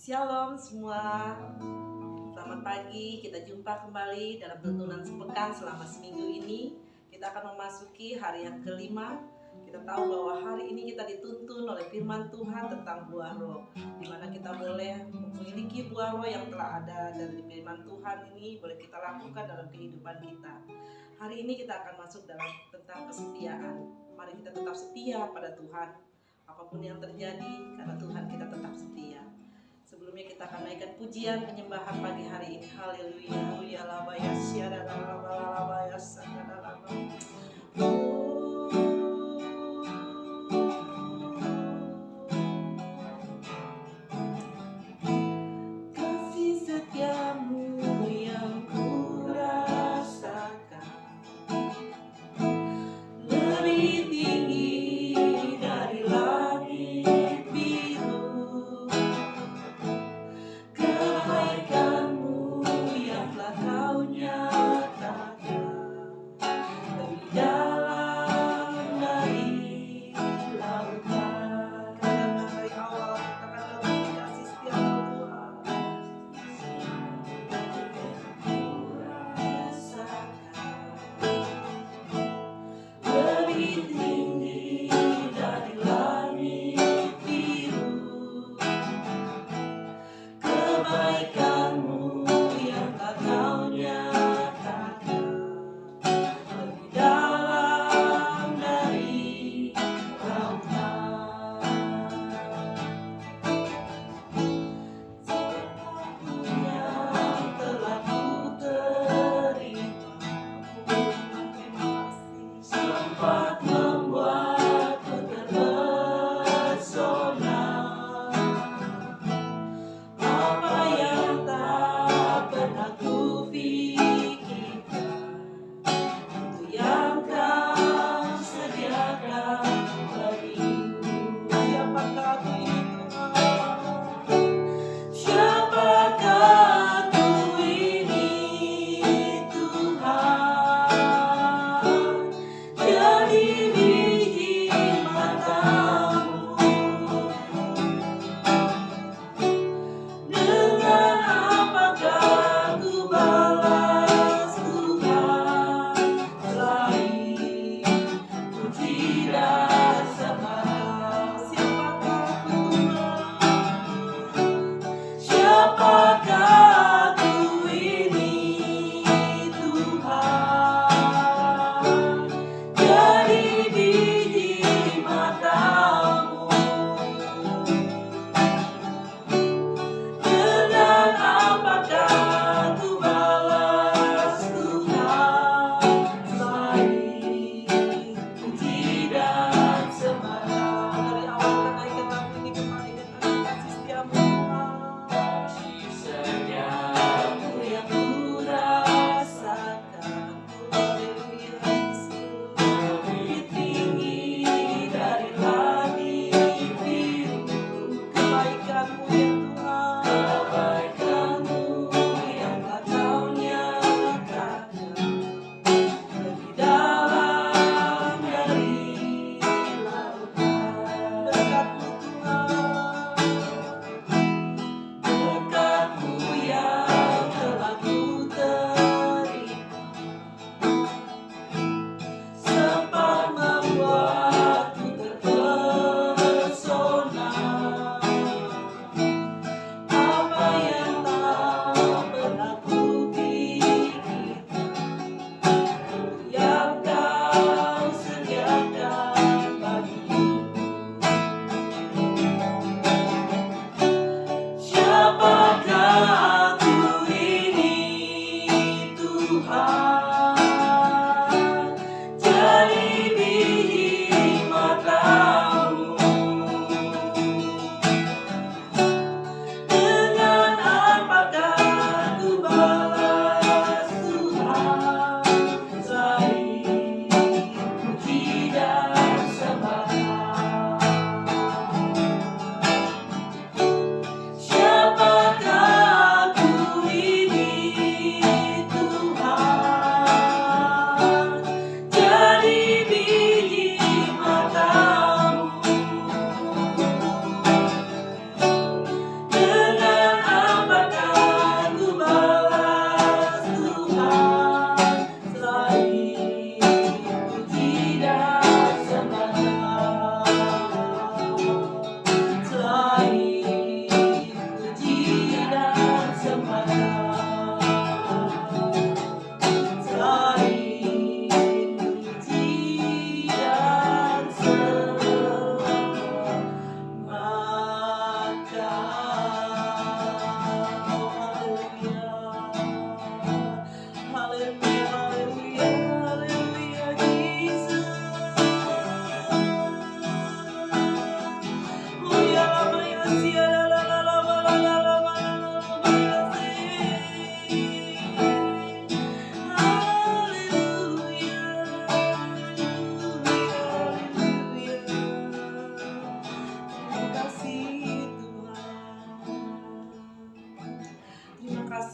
Shalom semua, selamat pagi. Kita jumpa kembali dalam tuntunan sepekan selama seminggu ini. Kita akan memasuki hari yang kelima. Kita tahu bahwa hari ini kita dituntun oleh firman Tuhan tentang buah roh, di mana kita boleh memiliki buah roh yang telah ada dari firman Tuhan ini boleh kita lakukan dalam kehidupan kita. Hari ini kita akan masuk dalam tentang kesetiaan. Mari kita tetap setia pada Tuhan, apapun yang terjadi, karena Tuhan kita tetap setia. Sebelumnya kita akan naikkan pujian penyembahan pagi hari ini. Haleluya. Ya laba ya syada laba laba ya sada laba. Kasih setiamu yang ku rasakan lebih tinggi dari langit biru. Kebaikanmu yang telah kau nyatakan lebih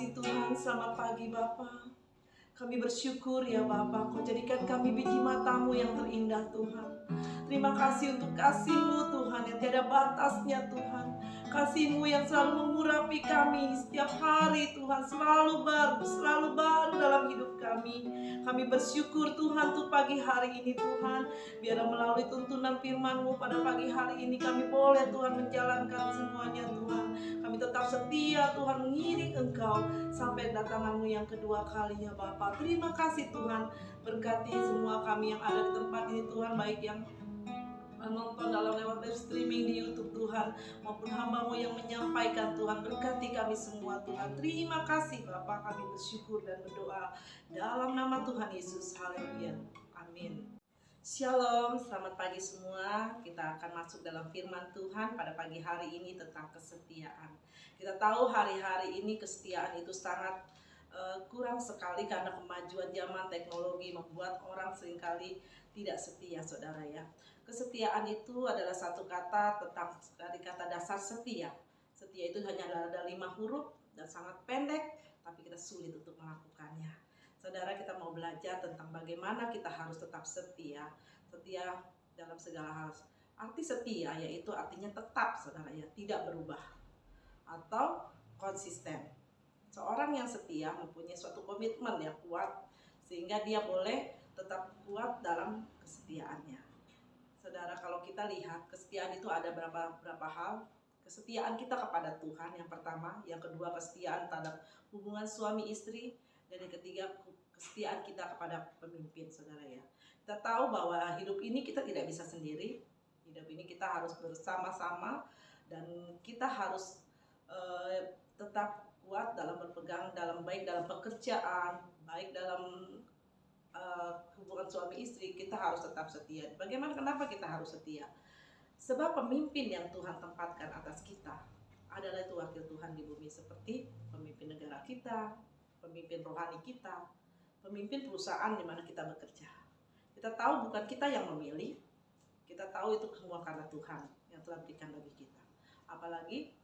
kasih Tuhan, selamat pagi Bapa. Kami bersyukur ya Bapa, Kau jadikan kami biji mata-Mu yang terindah Tuhan. Terima kasih untuk kasih-Mu Tuhan yang tiada batasnya Tuhan. Kasih-Mu yang selalu mengurapi kami setiap hari Tuhan, selalu baru dalam hidup kami. Kami bersyukur Tuhan untuk pagi hari ini Tuhan. Biar melalui tuntunan firman-Mu pada pagi hari ini kami boleh Tuhan menjalankan semuanya Tuhan. Kami tetap setia Tuhan mengiring Engkau sampai datangan-Mu yang kedua kali ya Bapa. Terima kasih Tuhan, berkati semua kami yang ada di tempat ini Tuhan, baik yang menonton dalam lewat live streaming di YouTube Tuhan, maupun hamba-Mu yang menyampaikan Tuhan. Berkati kami semua Tuhan. Terima kasih Bapa, kami bersyukur dan berdoa dalam nama Tuhan Yesus. Haleluya. Amin. Shalom, selamat pagi semua. Kita akan masuk dalam firman Tuhan pada pagi hari ini tentang kesetiaan. Kita tahu hari-hari ini kesetiaan itu sangat kurang sekali karena kemajuan zaman teknologi membuat orang seringkali tidak setia, saudara ya. Kesetiaan itu adalah satu kata dari kata dasar setia. Setia itu hanya ada 5 huruf dan sangat pendek, tapi kita sulit untuk melakukannya. Saudara, kita mau belajar tentang bagaimana kita harus tetap setia. Setia dalam segala hal. Arti setia yaitu artinya tetap, saudara ya, tidak berubah atau konsisten. Seorang yang setia mempunyai suatu komitmen yang kuat sehingga dia boleh tetap kuat dalam kesetiaannya. Saudara, kalau kita lihat kesetiaan itu ada berapa hal. Kesetiaan kita kepada Tuhan yang pertama, yang kedua kesetiaan terhadap hubungan suami istri, dan yang ketiga kesetiaan kita kepada pemimpin, saudara ya. Kita tahu bahwa hidup ini kita tidak bisa sendiri. Hidup ini kita harus bersama-sama dan kita harus tetap kuat dalam berpegang baik dalam pekerjaan, baik dalam hubungan suami istri. Kita harus tetap setia. Kenapa kita harus setia? Sebab pemimpin yang Tuhan tempatkan atas kita adalah itu wakil Tuhan di bumi, seperti pemimpin negara kita, pemimpin rohani kita, pemimpin perusahaan di mana kita bekerja. Kita tahu bukan kita yang memilih, kita tahu itu semua karena Tuhan yang telah berikan bagi kita. Apalagi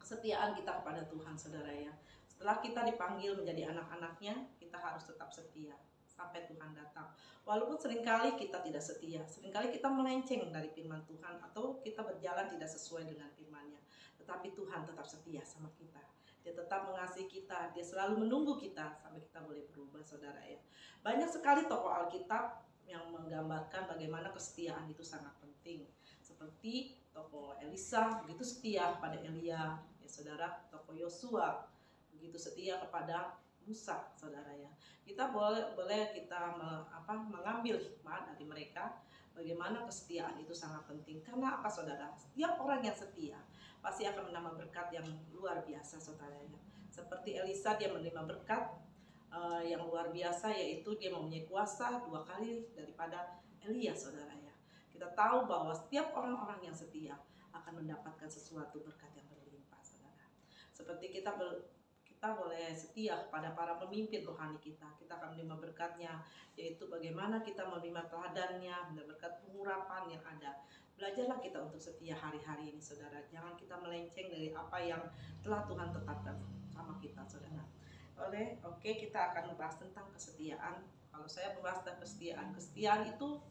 kesetiaan kita kepada Tuhan, saudara ya. Setelah kita dipanggil menjadi anak-anaknya, kita harus tetap setia sampai Tuhan datang. Walaupun seringkali kita tidak setia, seringkali kita melenceng dari firman Tuhan atau kita berjalan tidak sesuai dengan firman-Nya. Tetapi Tuhan tetap setia sama kita. Dia tetap mengasihi kita, Dia selalu menunggu kita sampai kita boleh berubah, saudara ya. Banyak sekali tokoh Alkitab yang menggambarkan bagaimana kesetiaan itu sangat penting. Seperti tokoh Elisa begitu setia pada Elia, ya saudara. Tokoh Yosua begitu setia kepada Musa, saudara ya. Kita boleh kita mengambil hikmah dari mereka bagaimana kesetiaan itu sangat penting. Karena apa, saudara? Setiap orang yang setia pasti akan menerima berkat yang luar biasa, saudara ya. Seperti Elisa, dia menerima berkat yang luar biasa, yaitu dia mempunyai kuasa 2 kali daripada Elia, saudara ya. Kita tahu bahwa setiap orang-orang yang setia akan mendapatkan sesuatu berkat yang berlimpah, saudara. Seperti kita boleh setia kepada para pemimpin rohani kita akan menerima berkatnya, yaitu bagaimana kita menerima teladannya, berkat pengurapan yang ada. Belajarlah kita untuk setia hari-hari ini, saudara. Jangan kita melenceng dari apa yang telah Tuhan tetapkan sama kita, saudara. Oke, kita akan membahas tentang kesetiaan. Kalau saya membahas tentang kesetiaan itu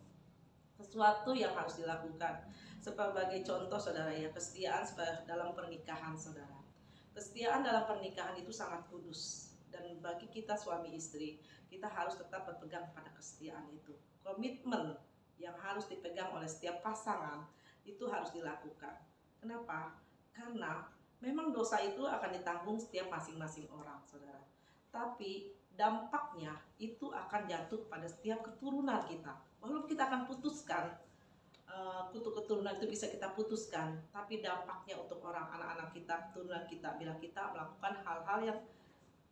sesuatu yang harus dilakukan. Sebagai contoh, saudara ya, kesetiaan dalam pernikahan, saudara. Kesetiaan dalam pernikahan itu sangat kudus, dan bagi kita suami istri, kita harus tetap berpegang pada kesetiaan itu. Komitmen yang harus dipegang oleh setiap pasangan itu harus dilakukan. Kenapa? Karena memang dosa itu akan ditanggung setiap masing-masing orang, saudara. Tapi dampaknya itu akan jatuh pada setiap keturunan kita. Walaupun kita akan putuskan, kutuk keturunan itu bisa kita putuskan, tapi dampaknya untuk anak-anak kita, keturunan kita, bila kita melakukan hal-hal yang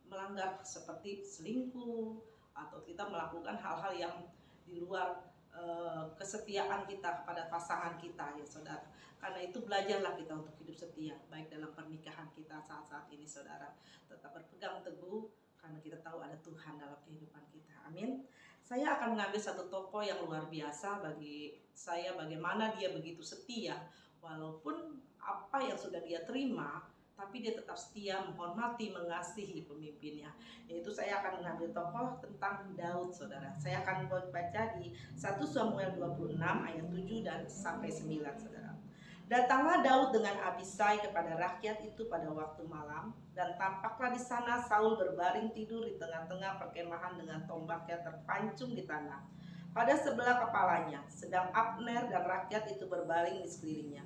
melanggar seperti selingkuh, atau kita melakukan hal-hal yang di luar kesetiaan kita kepada pasangan kita, ya saudara. Karena itu belajarlah kita untuk hidup setia, baik dalam pernikahan kita saat-saat ini, saudara. Tetap berpegang teguh, karena kita tahu ada Tuhan dalam kehidupan kita. Amin. Saya akan mengambil satu tokoh yang luar biasa bagi saya, bagaimana dia begitu setia walaupun apa yang sudah dia terima tapi dia tetap setia, menghormati, mengasihi pemimpinnya. Yaitu saya akan mengambil tokoh tentang Daud, saudara. Saya akan baca di 1 Samuel 26 ayat 7 dan sampai 9, saudara. Datanglah Daud dengan Abisai kepada rakyat itu pada waktu malam, dan tampaklah di sana Saul berbaring tidur di tengah-tengah perkemahan dengan tombaknya terpancung di tanah pada sebelah kepalanya, sedang Abner dan rakyat itu berbaring di sekelilingnya.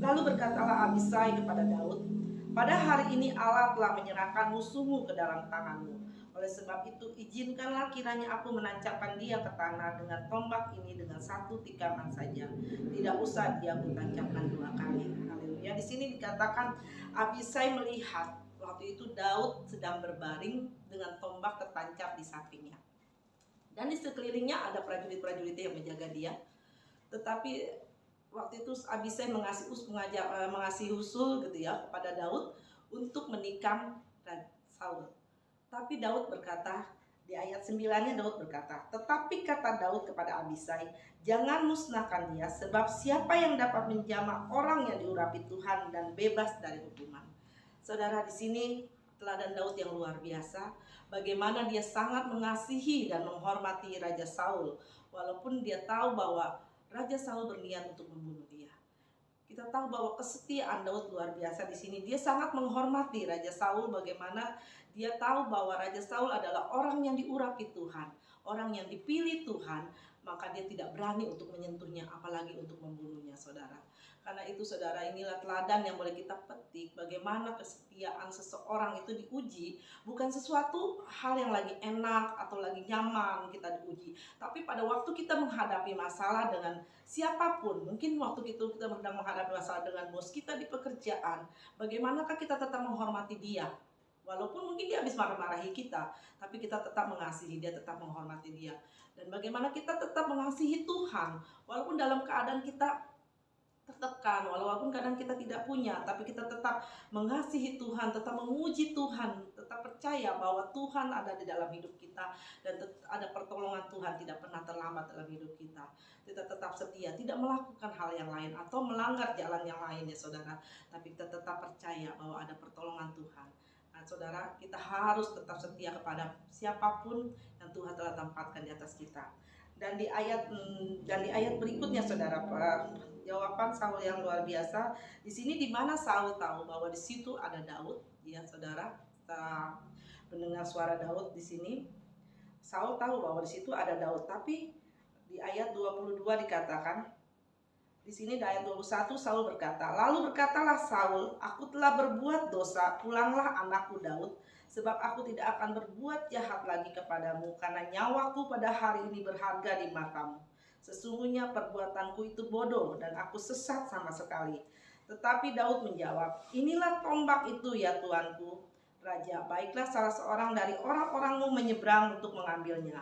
Lalu berkatalah Abisai kepada Daud, pada hari ini Allah telah menyerahkan musuhmu ke dalam tanganmu. Oleh sebab itu izinkanlah kiranya aku menancapkan dia ke tanah dengan tombak ini dengan satu tikaman saja. Tidak usah dia kutancapkan 2 kali. Haleluya. Di sini dikatakan Abisai melihat waktu itu Daud sedang berbaring dengan tombak tertancap di sampingnya. Dan di sekelilingnya ada prajurit-prajurit yang menjaga dia. Tetapi waktu itu Abisai mengasihi usul gitu ya kepada Daud untuk menikam Saul. Tapi Daud berkata, di ayat 9-nya Daud berkata, tetapi kata Daud kepada Abisai, jangan musnahkan dia, sebab siapa yang dapat menjamah orang yang diurapi Tuhan dan bebas dari hukuman. Saudara, di sini teladan Daud yang luar biasa, bagaimana dia sangat mengasihi dan menghormati Raja Saul, walaupun dia tahu bahwa Raja Saul berniat untuk membunuh dia. Kita tahu bahwa kesetiaan Daud luar biasa di sini. Dia sangat menghormati Raja Saul, bagaimana dia tahu bahwa Raja Saul adalah orang yang diurapi Tuhan, orang yang dipilih Tuhan, maka dia tidak berani untuk menyentuhnya, apalagi untuk membunuhnya, saudara. Karena itu, saudara, inilah teladan yang boleh kita petik, bagaimana kesetiaan seseorang itu diuji, bukan sesuatu hal yang lagi enak atau lagi nyaman kita diuji, tapi pada waktu kita menghadapi masalah dengan siapapun, mungkin waktu kita sedang menghadapi masalah dengan bos kita di pekerjaan, bagaimanakah kita tetap menghormati dia? Walaupun mungkin dia habis marah-marahi kita, tapi kita tetap mengasihi dia, tetap menghormati dia. Dan bagaimana kita tetap mengasihi Tuhan, walaupun dalam keadaan kita tertekan, walaupun kadang kita tidak punya, tapi kita tetap mengasihi Tuhan, tetap memuji Tuhan, tetap percaya bahwa Tuhan ada di dalam hidup kita, dan ada pertolongan Tuhan tidak pernah terlambat dalam hidup kita. Kita tetap setia, tidak melakukan hal yang lain atau melanggar jalan yang lain ya saudara, tapi kita tetap percaya bahwa ada pertolongan Tuhan. Nah, saudara, kita harus tetap setia kepada siapapun yang Tuhan telah tempatkan di atas kita. Dan di ayat berikutnya, saudara, jawaban Saul yang luar biasa. Di sini di mana Saul tahu bahwa di situ ada Daud, ya saudara. Kita mendengar suara Daud di sini. Saul tahu bahwa di situ ada Daud, tapi di ayat 22 dikatakan, di sini di ayat 21 Saul berkata, lalu berkatalah Saul, aku telah berbuat dosa, pulanglah anakku Daud, sebab aku tidak akan berbuat jahat lagi kepadamu, karena nyawaku pada hari ini berharga di matamu. Sesungguhnya perbuatanku itu bodoh dan aku sesat sama sekali. Tetapi Daud menjawab, inilah tombak itu ya Tuanku Raja, baiklah salah seorang dari orang-orangmu menyeberang untuk mengambilnya.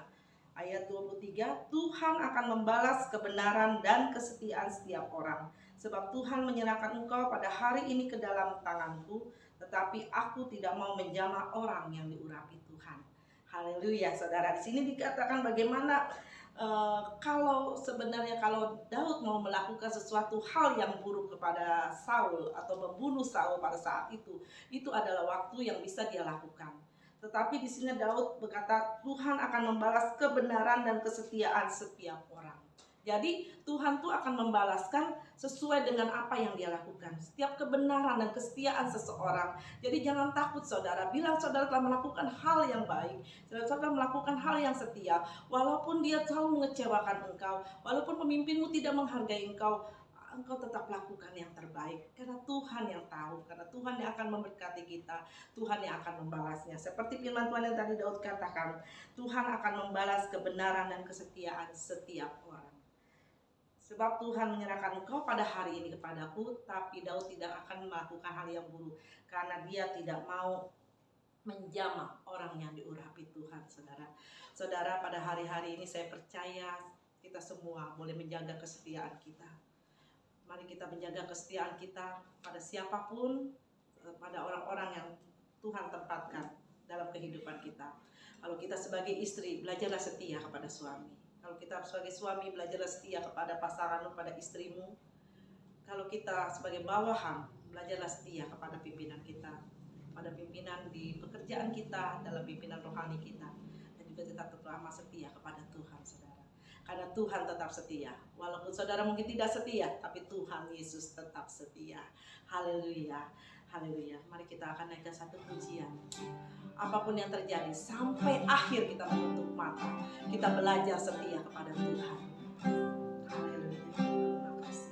Ayat 23, Tuhan akan membalas kebenaran dan kesetiaan setiap orang, sebab Tuhan menyerahkan engkau pada hari ini ke dalam tanganku, tetapi aku tidak mau menjamah orang yang diurapi Tuhan. Haleluya, saudara. Di sini dikatakan bagaimana kalau Daud mau melakukan sesuatu hal yang buruk kepada Saul atau membunuh Saul pada saat itu adalah waktu yang bisa dia lakukan. Tetapi di sini Daud berkata Tuhan akan membalas kebenaran dan kesetiaan setiap orang. Jadi Tuhan tuh akan membalaskan sesuai dengan apa yang dia lakukan. Setiap kebenaran dan kesetiaan seseorang. Jadi jangan takut saudara. Bilang saudara telah melakukan hal yang baik. Saudara melakukan hal yang setia. Walaupun dia selalu mengecewakan engkau. Walaupun pemimpinmu tidak menghargai engkau. Engkau tetap lakukan yang terbaik. Karena Tuhan yang tahu. Karena Tuhan yang akan memberkati kita. Tuhan yang akan membalasnya. Seperti firman Tuhan yang tadi Daud katakan. Tuhan akan membalas kebenaran dan kesetiaan setiap orang. Sebab Tuhan menyerahkan engkau pada hari ini kepadaku, tapi Daud tidak akan melakukan hal yang buruk, karena dia tidak mau menjamah orang yang diurapi Tuhan, saudara. Saudara, pada hari-hari ini saya percaya kita semua boleh menjaga kesetiaan kita. Mari kita menjaga kesetiaan kita pada siapapun, pada orang-orang yang Tuhan tempatkan dalam kehidupan kita. Kalau kita sebagai istri, belajarlah setia kepada suami. Kalau kita sebagai suami, belajarlah setia kepada pasanganmu, pada istrimu. Kalau kita sebagai bawahan, Belajarlah setia kepada pimpinan kita, pada pimpinan di pekerjaan kita, dalam pimpinan rohani kita, dan juga tetap lama setia kepada Tuhan, saudara. Karena Tuhan tetap setia. Walaupun saudara mungkin tidak setia, tapi Tuhan Yesus tetap setia. Haleluya, haleluya. Mari kita akan naikkan satu pujian. Apapun yang terjadi, sampai akhir kita menutup mata, kita belajar setia kepada Tuhan. Haleluya. Terima kasih.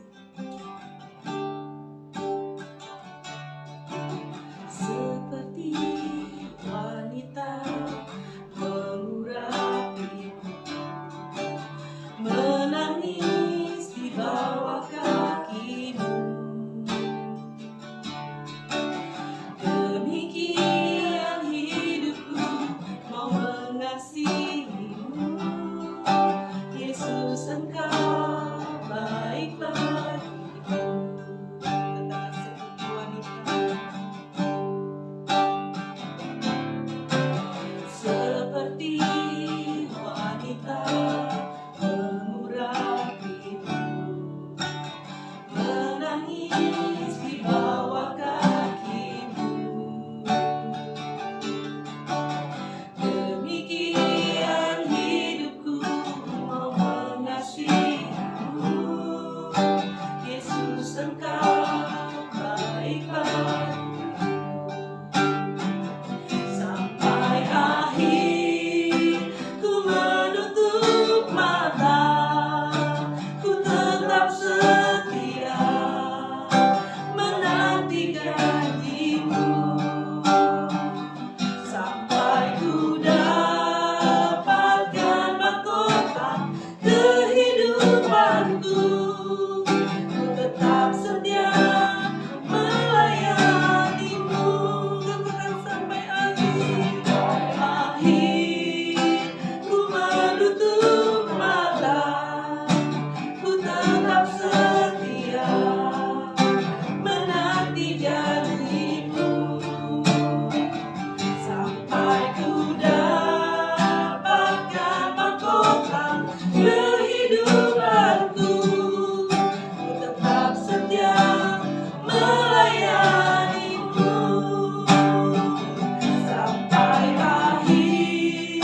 Seperti wanita mengurapi, menangis di bawah kakimu, demikian hidupku mau mengasihimu. Yesus, Engkau baik bagiku. Tetap seperti wanita, seperti wanita mengurapimu, menangis di bawah kakimu, demikian hidupku mau mengasihimu. Yesus, Engkau baik bagiku. Sampai akhir ku menutup mata, ku tetap setia menanti janjimu. Sampai ku dapatkan mahkota kehidupanku, ku tetap setia melayanimu. Katakan sampai akhir, ku menutup mata, ku tetap setia menanti janjimu. Sampai ku dapatkan mahkota kehidupanku, ku tetap setia melayanimu. Sampai akhir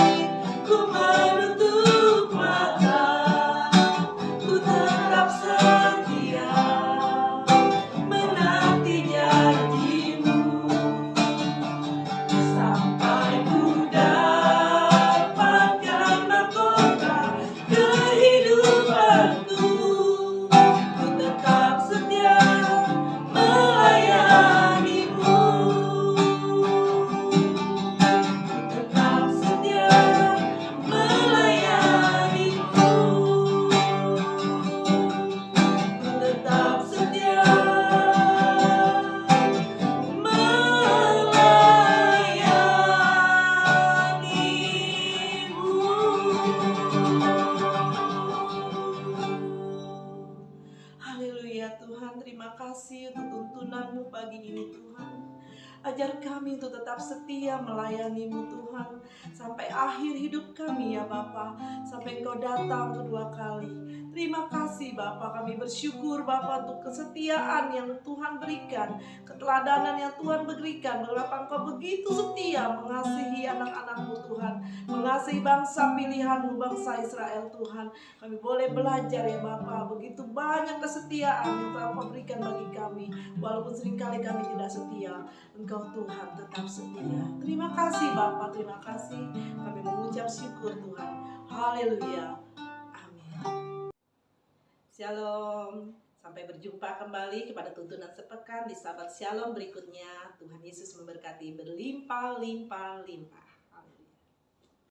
ku menutup mata, ku tetap setia menanti janjimu. Sampai ku dapatkan mahkota kehidupanku, ku tetap setia melayanimu. Ku tetap setia melayanimu. Ku tetap setia Haleluya Tuhan, terima kasih untuk tuntunan-Mu pagi ini Tuhan. Ajar kami untuk tetap setia melayani-Mu Tuhan, sampai akhir hidup kami ya Bapa, sampai Engkau datang kedua kali. Terima kasih Bapa, kami bersyukur Bapa untuk kesetiaan yang Tuhan berikan, keteladanan yang Tuhan berikan, betapa Engkau begitu setia mengasihi anak-anak-Mu Tuhan, mengasihi bangsa pilihan-Mu, bangsa Israel Tuhan. Kami boleh belajar ya Bapa, begitu banyak kesetiaan yang telah Engkau berikan bagi kami, walaupun seringkali kami tidak setia. Engkau Tuhan tetap setia. Terima kasih Bapa, terima kasih. Kami mengucap syukur Tuhan. Haleluya. Amin. Shalom. Sampai berjumpa kembali kepada tuntunan sepekan di Sahabat Shalom berikutnya. Tuhan Yesus memberkati berlimpah-limpah-limpah.